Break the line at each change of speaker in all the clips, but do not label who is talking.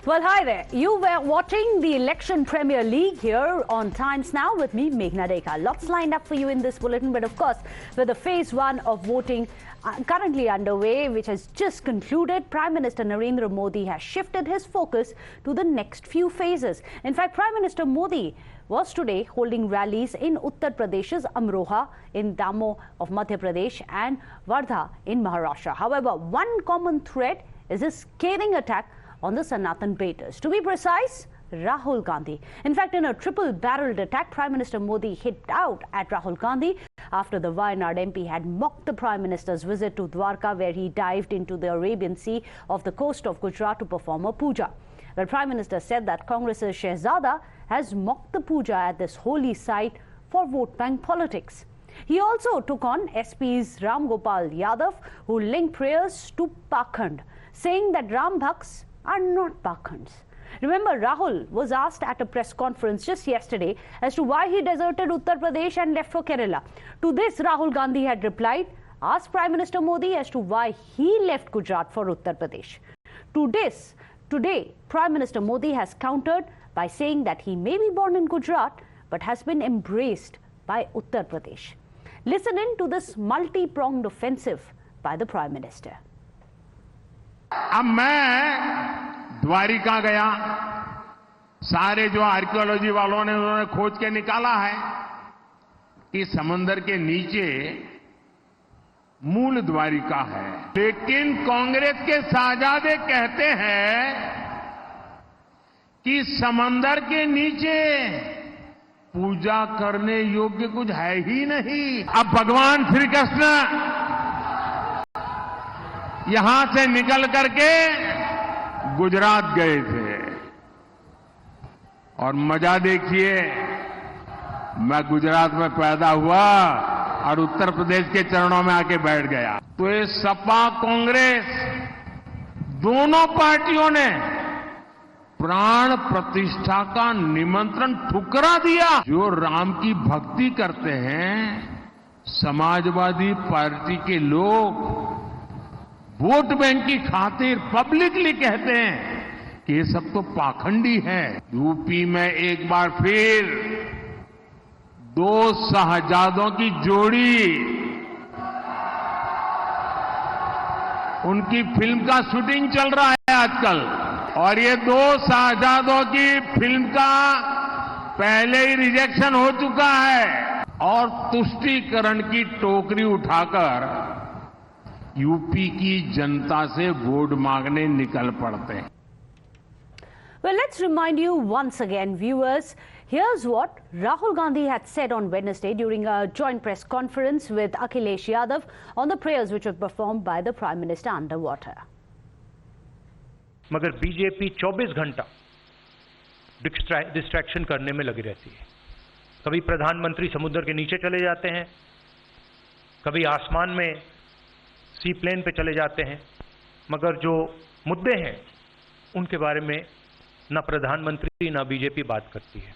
Well, hi there. You were watching the Election Premier League here on Times Now with me, Meghna Dekha. Lots lined up for you in this bulletin, but of course, with the phase one of voting currently underway, which has just concluded, Prime Minister Narendra Modi has shifted his focus to the next few phases. In fact, Prime Minister Modi was today holding rallies in Uttar Pradesh's Amroha, in Damoh of Madhya Pradesh, and Wardha in Maharashtra. However, one common thread is a scathing attack on the Sanatan baiters. To be precise, Rahul Gandhi. In fact, in a triple-barreled attack, Prime Minister Modi hit out at Rahul Gandhi after the Wayanad MP had mocked the Prime Minister's visit to Dwarka, where he dived into the Arabian Sea off the coast of Gujarat to perform a puja. The Prime Minister said that Congress's Shehzada has mocked the puja at this holy site for vote bank politics. He also took on SP's Ram Gopal Yadav, who linked prayers to Pakhand, saying that Ram Bhaks are not Pakhands. Remember, Rahul was asked at a press conference just yesterday as to why he deserted Uttar Pradesh and left for Kerala. To this, Rahul Gandhi had replied, asked Prime Minister Modi as to why he left Gujarat for Uttar Pradesh. To this, today, Prime Minister Modi has countered by saying that he may be born in Gujarat but has been embraced by Uttar Pradesh. Listen in to this multi-pronged offensive by the Prime Minister.
अब मैं द्वारिका गया, सारे जो archaeology वालों ने उन्होंने खोज के निकाला है कि समंदर के नीचे मूल द्वारिका है, लेकिन कांग्रेस के साहजादे कहते हैं कि समंदर के नीचे पूजा करने योग्य कुछ है ही नहीं। अब भगवान श्री कृष्ण यहां से निकल करके गुजरात गए थे और मजा देखिए, मैं गुजरात में पैदा हुआ और उत्तर प्रदेश के चरणों में आके बैठ गया। तो ये सपा कांग्रेस दोनों पार्टियों ने प्राण प्रतिष्ठा का निमंत्रण ठुकरा दिया। जो राम की भक्ति करते हैं, समाजवादी पार्टी के लोग वोट बैंक की खातिर पब्लिकली कहते हैं कि ये सब तो पाखंडी है। यूपी में एक बार फिर दो शाहजादों की जोड़ी, उनकी फिल्म का शूटिंग चल रहा है आजकल, और ये दो शाहजादों की फिल्म का पहले ही रिजेक्शन हो चुका है और तुष्टीकरण की टोकरी उठाकर यूपी की जनता से वोट मांगने निकल पड़ते हैं।
Well, let's remind you once again, viewers, here's what Rahul Gandhi had said on Wednesday during a joint press conference with Akhilesh Yadav on the prayers which were performed by the Prime Minister underwater.
मगर BJP 24 घंटा distraction करने में लगी रहती है। कभी प्रधानमंत्री समुद्र के नीचे चले जाते हैं, कभी आसमान में सी प्लेन पे चले जाते हैं, मगर जो मुद्दे हैं उनके बारे में ना प्रधानमंत्री ना बीजेपी बात करती है।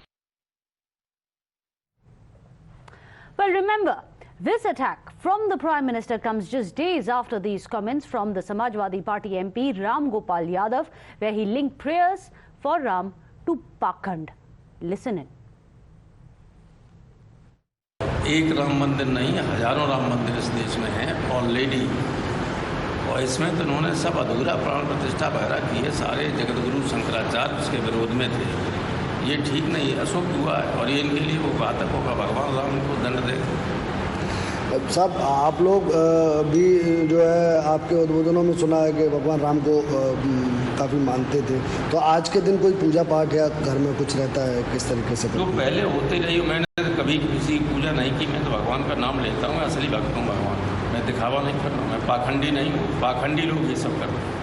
Well, remember, this attack from the Prime Minister comes just days after these comments from the Samajwadi Party MP Ram Gopal Yadav, where he linked prayers for Ram to Pakhand. Listen in.
एक राम मंदिर नहीं, हजारों राम मंदिर इस देश में हैं already, और इसमें तो उन्होंने सब अधूरा प्राण प्रतिष्ठा वगैरह की है। सारे जगतगुरु शंकराचार्य उसके विरोध में थे। ये ठीक नहीं, अशुभ हुआ है और ये इनके लिए वो घातक होगा। भगवान राम को दंड दे।
साहब, आप लोग भी जो है आपके उद्बोधनों में सुना है कि भगवान राम को काफ़ी मानते थे, तो आज के दिन कोई पूजा पाठ या घर में कुछ रहता है किस तरीके से?
जो पहले होते रही, मैंने कभी किसी की पूजा नहीं की। मैं तो भगवान का नाम लेता हूँ, मैं असली भक्त हूँ भगवान। मैं दिखावा नहीं कर रहा हूँ, मैं पाखंडी नहीं हूँ। पाखंडी लोग ये सब कर रहे हैं।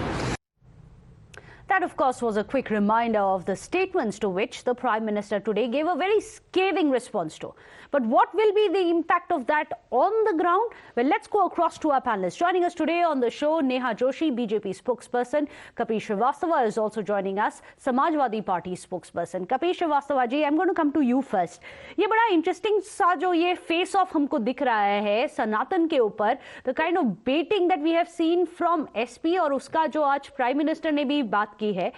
That, of course, was a quick reminder of the statements to which the Prime Minister today gave a very scathing response to. But what will be the impact of that on the ground? Well, let's go across to our panelists. Joining us today on the show, Neha Joshi, BJP spokesperson. Kapil Srivastava is also joining us, Samajwadi Party spokesperson. Kapil Srivastava ji, I'm going to come to you first. ये बड़ा interesting सा जो ये face off हमको दिख रहा है सनातन के ऊपर, the kind of baiting that we have seen from SP और उसका जो आज Prime Minister ने भी बात की है,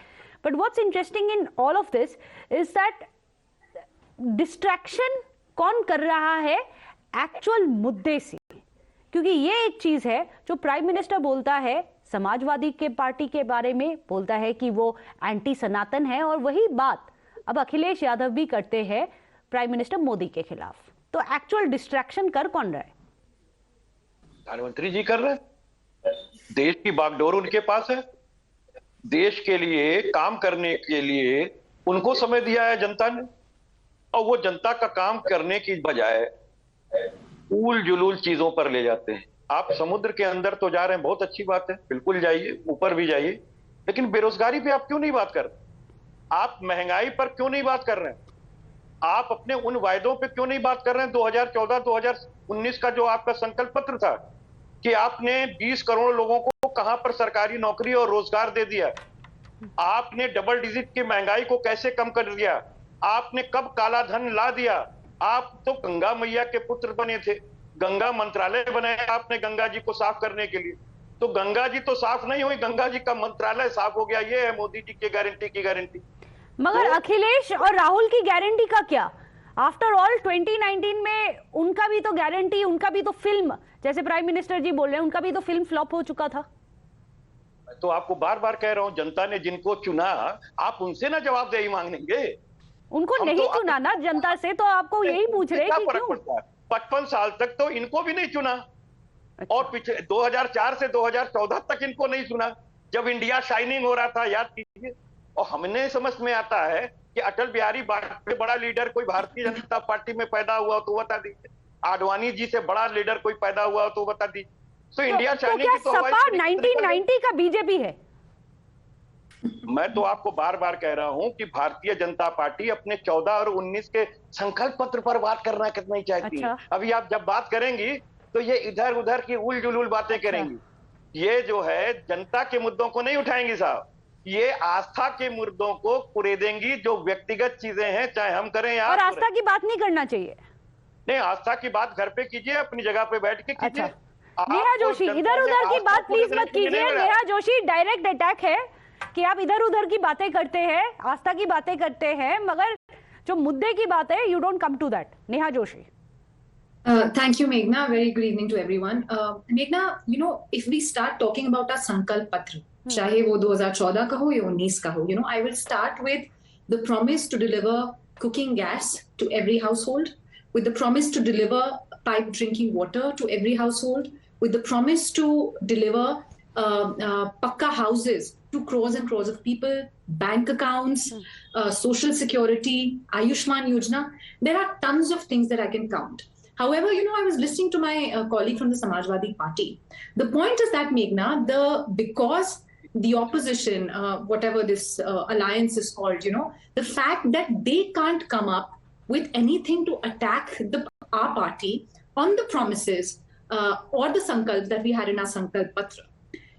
But what's interesting in all of this is that distraction कौन कर रहा है एक्चुअल मुद्दे से, क्योंकि ये एक चीज है जो प्राइम मिनिस्टर बोलता है समाजवादी के पार्टी के बारे में, बोलता है कि वो एंटी सनातन है, और वही बात अब अखिलेश यादव भी करते हैं प्राइम मिनिस्टर मोदी के खिलाफ। तो एक्चुअल डिस्ट्रैक्शन कर कौन रहा है?
प्रधानमंत्री जी कर रहे हैं। देश की बागडोर उनके पास है। देश के लिए काम करने के लिए उनको समय दिया है जनता ने, और वो जनता का काम करने की बजाय उल जुलूल चीजों पर ले जाते हैं। आप समुद्र के अंदर तो जा रहे हैं, बहुत अच्छी बात है, बिल्कुल जाइए, ऊपर भी जाइए, लेकिन बेरोजगारी पे आप क्यों नहीं बात कर रहे? आप महंगाई पर क्यों नहीं बात कर रहे हैं? आप अपने उन वायदों पे क्यों नहीं बात कर रहे हैं? 2014-2019 का जो आपका संकल्प पत्र था कि आपने 20 करोड़ लोगों को कहां पर सरकारी नौकरी और रोजगार दे दिया, आपने डबल डिजिट की महंगाई को कैसे कम कर दिया, आपने कब काला धन ला दिया? आप तो गंगा मैया के पुत्र बने थे, गंगा मंत्रालय बनाया आपने गंगा जी को साफ करने के लिए। तो गंगा जी तो साफ नहीं हुई, गंगा जी का मंत्रालय साफ हो गया। ये है मोदी जी की गारंटी की गारंटी।
मगर तो अखिलेश और राहुल की गारंटी का क्या? आफ्टर ऑल 2019 में उनका भी तो गारंटी, उनका भी तो फिल्म, जैसे प्राइम मिनिस्टर जी बोल रहे हैं, उनका भी तो फिल्म फ्लॉप हो चुका था।
तो आपको बार बार कह रहा हूं, जनता ने जिनको चुना आप उनसे ना जवाबदेही मांगेंगे।
उनको नहीं तो चुना ना जनता से, तो आपको यही पूछ रहे हैं कि क्यों?
55 साल तक तो इनको भी नहीं चुना। अच्छा। और पिछले 2004 से 2014 तक इनको नहीं चुना, जब इंडिया शाइनिंग हो रहा था, याद कीजिए। और हमने समझ में आता है कि अटल बिहारी वाजपेयी बड़ा लीडर कोई भारतीय जनता पार्टी में पैदा हुआ तो बता दीजिए, आडवाणी जी से बड़ा लीडर कोई पैदा हुआ तो बता दीजिए। तो इंडिया शाइनिंग की तो
सपा 1990 का बीजेपी है।
मैं तो आपको बार बार कह रहा हूं कि भारतीय जनता पार्टी अपने 14 और 19 के संकल्प पत्र पर बात करना कितना ही चाहती है। अभी आप जब बात करेंगी तो ये इधर उधर की उल जुलूल बातें करेंगी। ये जो है जनता के मुद्दों को नहीं उठाएंगी साहब, ये आस्था के मुद्दों को कुरेदेंगी, जो व्यक्तिगत चीजें हैं, चाहे हम करें या
और आस्था की बात नहीं करना चाहिए।
नहीं, आस्था की बात घर पे कीजिए, अपनी जगह पे बैठ के कीजिए।
नेहा जोशी, इधर उधर की बात प्लीज मत कीजिए। नेहा जोशी, डायरेक्ट अटैक है कि आप इधर उधर की बातें करते हैं, आस्था की बातें करते हैं, मगर जो मुद्दे की बात है, you don't come to that. Neha Joshi.
Thank you, Meghna. Very good evening to everyone. Meghna, you know, if we start talking about our Sankalp Patra, चाहे वो 2014 का हो या 19 का हो, you know, I will start with the promise to deliver cooking gas to every household, with the promise to deliver pipe drinking water to every household, with the promise to deliver pakka houses to crores and crores of people, bank accounts, social security, Ayushman Yojana. There are tons of things that I can count. However, you know, I was listening to my colleague from the Samajwadi Party. The point is that, Meghna, because the opposition, whatever this alliance is called, you know, the fact that they can't come up with anything to attack our party on the promises or the sankalp that we had in our Sankalp Patra,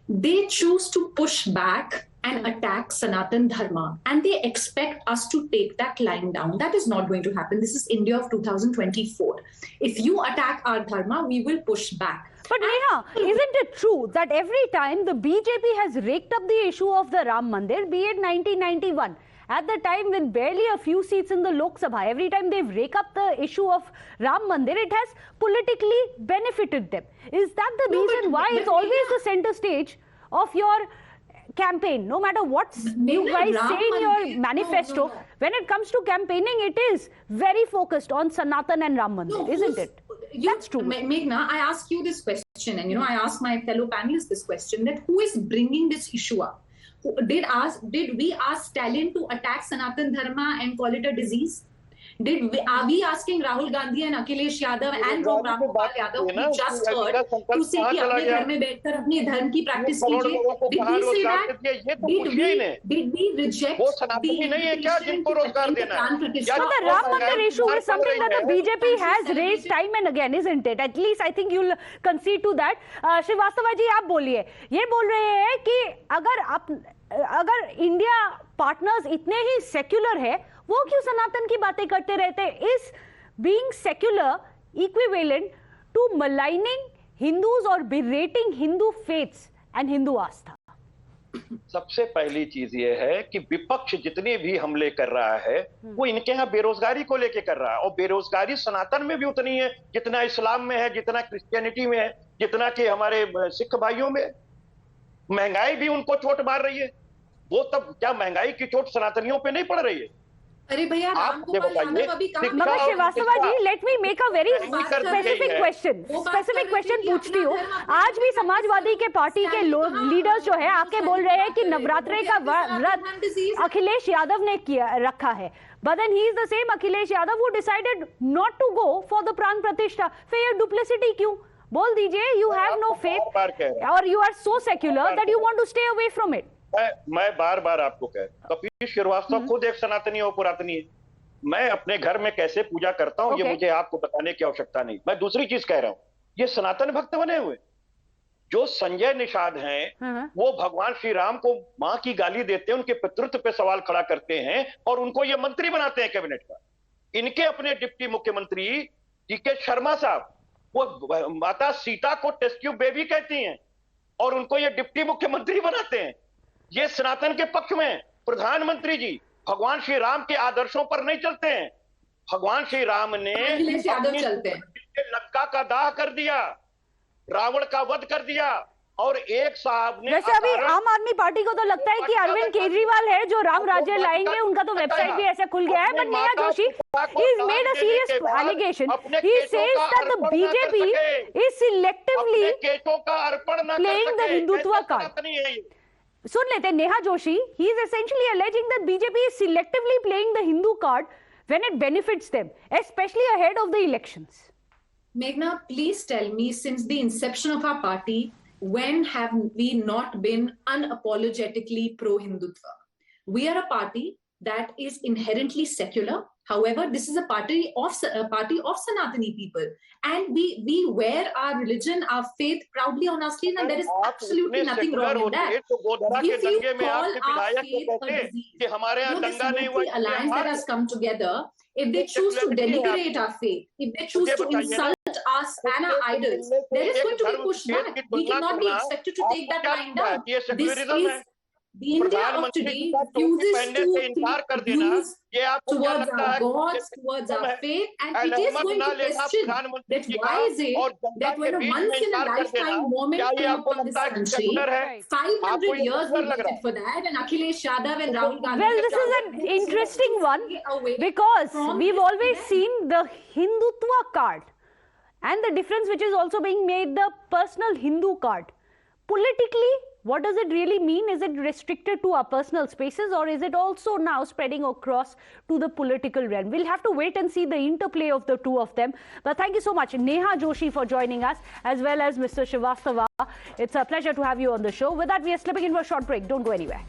they choose to push back and attack Sanatan Dharma, and they expect us to take that line down. That is not going to happen. This is India of 2024. If you attack our Dharma, we will push back.
But Neha, isn't it true that every time the BJP has raked up the issue of the Ram Mandir, be it 1991, at the time with barely a few seats in the Lok Sabha, every time they've raked up the issue of Ram Mandir, it has politically benefited them. Is that the reason why it's always the center stage of your campaign? No matter what you guys say in your manifesto, when it comes to campaigning, it is very focused on Sanatan and Ram Mandir, isn't it? That's true.
Meghna, I ask you this question, and you know, I ask my fellow panelists this question: that who is bringing this issue up? Did we ask Stalin to attack Sanatan Dharma and call it a disease? Are we asking Rahul Gandhi and Akhilesh Yadav and Ram Gopal Yadav, who just heard, to say कि अपने घर में बैठकर अपने धर्म की practice कीजिए? Did we say that? Did we reject the invitation to attend the Pran Pratishtha?
But the Ram Mandir issue is something that the BJP has raised time and again, isn't it? At least I think you'll concede to that. Srivastava ji, आप बोलिए। ये बोल रहे हैं कि अगर India partners इतने ही secular है, वो क्यों सनातन की बातें करते रहते हैं? Is being secular equivalent to maligning Hindus और berating Hindu faiths and Hindu आस्था?
सबसे पहली चीज ये है कि विपक्ष जितने भी हमले कर रहा है वो इनके यहाँ बेरोजगारी को लेके कर रहा है, और बेरोजगारी सनातन में भी उतनी है जितना इस्लाम में है, जितना क्रिश्चियनिटी में है, जितना कि हमारे सिख भाइयों में। महंगाई भी उनको चोट मार रही है। वो तब क्या महंगाई की चोट सनातनियों पे नहीं पड़ रही है?
अरे भैया, रामगोपाल यादव अभी कहा।
मगर Shrivastava ji, let me make a very specific question पूछती हूँ। आज भी समाजवादी के पार्टी के लीडर्स जो है आके बोल रहे हैं कि नवरात्रे का व्रत अखिलेश यादव ने रखा है, but then he is the same Akhilesh Yadav who decided not to go for the प्राण प्रतिष्ठा। फिर ये डुप्लिसिटी क्यों? बोल दीजिए, you have no faith or you are so secular that you want to stay away from it।
मैं बार बार आपको कह रहा हूं, कपिल श्रीवास्तव खुद एक सनातनी और पुरातनी है। मैं अपने घर में कैसे पूजा करता हूं ये मुझे आपको बताने की आवश्यकता नहीं। मैं दूसरी चीज कह रहा हूं, ये सनातन भक्त बने हुए जो संजय निषाद हैं, वो भगवान श्री राम को मां की गाली देते हैं, उनके पितृत्व पे सवाल खड़ा करते हैं और उनको ये मंत्री बनाते हैं कैबिनेट का। इनके अपने डिप्टी मुख्यमंत्री डी.के. शर्मा साहब, वो माता सीता को टेस्ट ट्यूब बेबी कहती हैं और उनको ये डिप्टी मुख्यमंत्री बनाते हैं। ये सनातन के पक्ष में। प्रधानमंत्री जी भगवान श्री राम के आदर्शों पर नहीं चलते हैं। भगवान श्री राम ने लंका का दाह कर दिया, रावण का वध कर दिया, और एक साहब ने
वैसे अभी आम आदमी पार्टी को तो लगता है कि अरविंद केजरीवाल है जो राम राज्य लाएंगे, उनका तो वेबसाइट भी ऐसे खुल गया है। But Neha Joshi he's made a serious allegation. He says that the BJP is selectively playing the Hindutva card. सुन लेते Neha Joshi, he is essentially alleging that BJP is selectively playing the Hindu card when it benefits them, especially ahead of the elections.
Meghna, please tell me, since the inception of our party, when have we not been unapologetically pro-Hindutva? We are a party that is inherently secular. However, this is a party of Sanatani people, and we wear our religion, our faith proudly on our sleeves, and there is absolutely nothing wrong in that. If you call our faith a disease, this alliance that has come together, if they choose to denigrate our faith, if they choose to insult us and our idols, there is going to be pushback. We cannot be expected to take that line down. This is the India of today refuses to use towards our gods, towards our faith, and it is going to question that why is it that when a once-in-a-lifetime moment came upon this country, 500 years we waited for that, and Akhilesh Yadav and Rahul Gandhi...
Well, this is an interesting one, because we've always seen the Hindutva card, and the difference which is also being made, the personal Hindu card. Politically, what does it really mean? Is it restricted to our personal spaces, or is it also now spreading across to the political realm? We'll have to wait and see the interplay of the two of them. But thank you so much, Neha Joshi, for joining us, as well as Mr. Srivastava. It's a pleasure to have you on the show. With that, we are slipping into a short break. Don't go anywhere.